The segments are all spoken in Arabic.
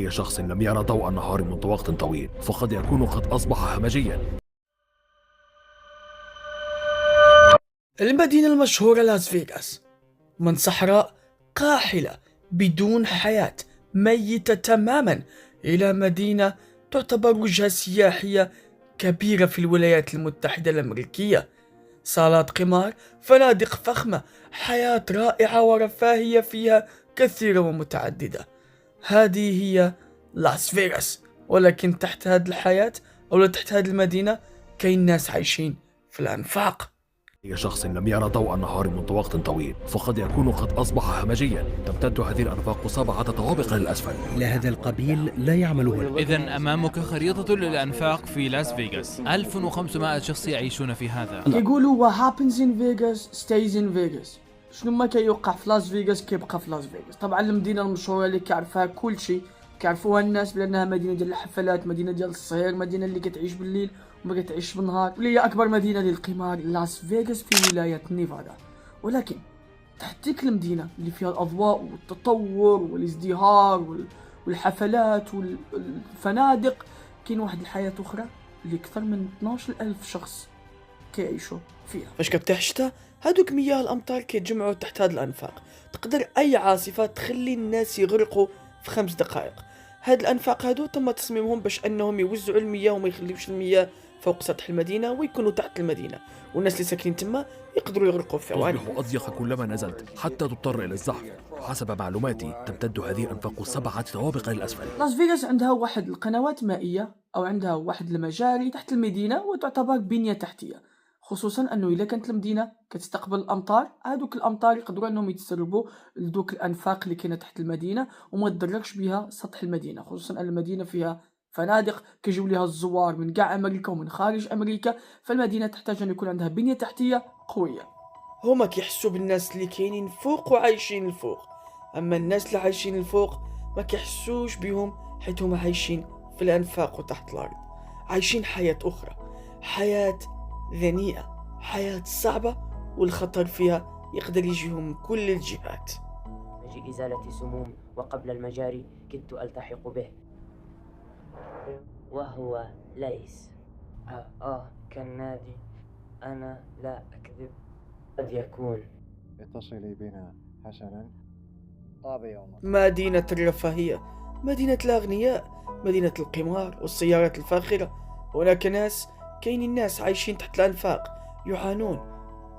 أي شخص لم يرى ضوء النهار منذ وقت طويل فقد يكون قد أصبح همجيا. المدينة المشهورة لاس فيغاس من صحراء قاحلة بدون حياة ميتة تماما إلى مدينة تعتبر وجهة سياحية كبيرة في الولايات المتحدة الأمريكية. صالات قمار، فنادق فخمة، حياة رائعة ورفاهية فيها كثيرة ومتعددة. هذه هي لاس فيغاس، ولكن تحت هذه الحياة أو تحت هذه المدينة كاين ناس عايشين في الأنفاق. أي شخص لم يرى ضوء النهار منذ وقت طويل فقد يكون قد أصبح همجيا. تمتد هذه الأنفاق 7 طوابق للأسفل. إلى هذا القبيل لا يعمل هنا. إذن أمامك خريطة للأنفاق في لاس فيغاس. 1500 شخص يعيشون في هذا. يقولوا what happens in Vegas stays in Vegas. شنو ما كيوقع في لاس فيغاس كيبقى في لاس فيغاس. طبعا المدينة المشهورة اللي كيعرفها كل شيء، كيعرفوها الناس بأنها مدينة ديال الحفلات، مدينة ديال السهر، مدينة اللي كتعيش بالليل وما كتعيش بالنهار، واللي هي أكبر مدينة للقمار لاس فيغاس في ولاية نيفادا. ولكن تحت ديك المدينة اللي فيها الأضواء والتطور والازدهار والحفلات والفنادق كاين واحد الحياة أخرى اللي أكثر من 12,000 شخص كيعيشوا فيها. فاش كتطيح الشتا هادوك مياه الأمطار كيتجمعوا تحت هاد الأنفاق، تقدر أي عاصفة تخلي الناس يغرقوا في 5 دقائق. هاد الأنفاق هادو تم تصميمهم باش أنهم يوزعوا المياه وما يخليوش المياه فوق سطح المدينة ويكونوا تحت المدينة، والناس اللي ساكنين تما يقدروا يغرقوا في ثواني. تصبح أضيق كلما نزلت حتى تضطر إلى الزحف. حسب معلوماتي تمتد هذه الأنفاق 7 طوابق للأسفل. لاس فيغاس عندها واحد القنوات مائية أو عندها واحد المجاري تحت المدينة وتعتبر بنية تحتية، خصوصا أنه إلا كانت المدينة كتستقبل الأمطار، هادوك الأمطار يقدروا أنهم يتسربوا لدوك الأنفاق اللي كاينة تحت المدينة وما تضركش بها سطح المدينة، خصوصا أن المدينة فيها فنادق كيجيو ليها الزوار من كاع أمريكا ومن خارج أمريكا، فالمدينة تحتاج أن يكون عندها بنية تحتية قوية. هما كيحسوا بالناس اللي كاينين فوق وعايشين الفوق، أما الناس اللي عايشين الفوق ما كيحسوش بهم حيث هما عايشين في الأنفاق وتحت الأرض، عايشين حياة أخرى، حياة ذنيئة، حياة صعبة والخطر فيها يقدر يجيهم من كل الجهات. أجي إزالة سموم وقبل المجاري كنت ألتحق به وهو ليس كالنادي. أنا لا أكذب، قد يكون. اتصلي بنا حسنا. طاب يومك. مدينة الرفاهية، مدينة الأغنياء، مدينة القمار والسيارات الفاخرة. هناك ناس، كاين ناس عايشين تحت الأنفاق يعانون،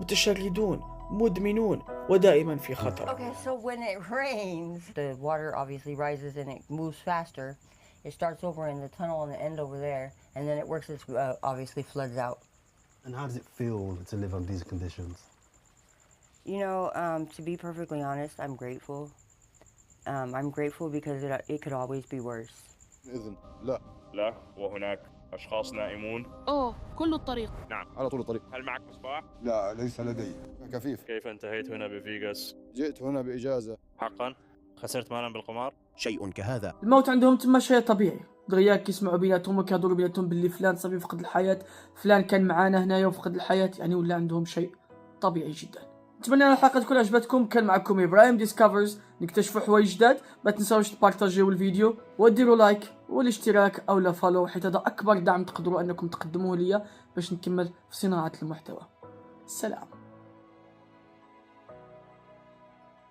متشردون، مدمنون ودائما في خطر. Okay, so when it rains, the water obviously rises and it moves faster. It starts over in the tunnel on the end over there, and then it works its obviously floods out. And how does it feel to live under these conditions? You know, to be perfectly honest, I'm grateful. I'm grateful because it could always be worse. إذن لا وهناك أشخاص نائمون. كل الطريق. نعم على طول الطريق. هل معك مصباح؟ لا ليس لدي. كفيف. كيف انتهيت هنا بفيغاس؟ جئت هنا بإجازة. حقا؟ خسرت مالا بالقمار؟ شيء كهذا. الموت عندهم تما شيء طبيعي، دغيا كيسمعوا بيناتهم وكيهضروا بيناتهم باللي فلان صافي فقد الحياة، فلان كان معانا هنايا وفقد الحياة، يعني ولا عندهم شيء طبيعي جدا. نتمنى ان الحلقه تكون عجبتكم. كان معكم ابراهيم ديسكفرز، نكتشفوا حوايج جداد. ما تنساوش تبارطاجيو الفيديو وديروا لايك والاشتراك او لا فولو، حيت هذا اكبر دعم تقدروا انكم تقدموه ليا باش نكمل في صناعه المحتوى. سلام.